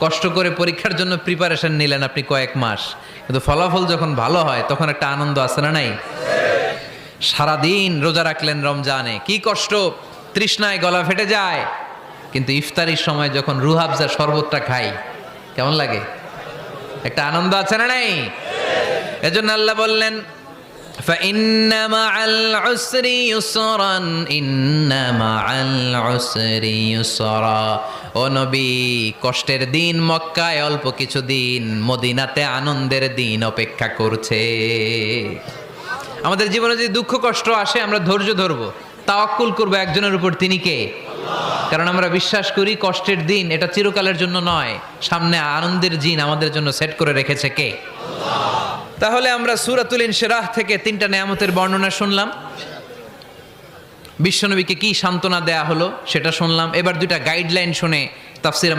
কষ্ট করে পরীক্ষার জন্য প্রিপারেশন নিলেন আপনি কয়েক মাস, কিন্তু ফলাফল যখন ভালো হয় তখন একটা আনন্দ আছে না নাই? সারাদিন রোজা রাখলেন রমজানে, কি কষ্ট, তৃষ্ণায় গলা ফেটে যায়, কিন্তু ইফতারির সময় যখন রুহ আফজা শরবতটা খাই কেমন লাগে? একটা আনন্দ আছে না নাই? এজন্য আল্লাহ বললেন فإن مع العسر يسرا إن مع العسر يسرا ও নবী, কষ্টের দিন মক্কায় অল্প কিছু দিন, মদিনাতে আনন্দের দিন অপেক্ষা করছে। আমাদের জীবনে যদি দুঃখ কষ্ট আসে আমরা ধৈর্য ধরবো, তাওয়াক্কুল করবো একজনের উপর, তিনি কে? কারণ আমরা বিশ্বাস করি কষ্টের দিন এটা চিরকালের জন্য নয়, সামনে আনন্দের দিন আমাদের জন্য সেট করে রেখেছে কে? তাহলে আমরা সূরাতুল ইনশিরাহ থেকে 3টা নেয়ামতের বর্ণনা শুনলাম, বিশ্বনবীকে কি সান্ত্বনা দেয়া হলো সেটা শুনলাম। এবার 2টা গাইডলাইন শুনে তাফসীর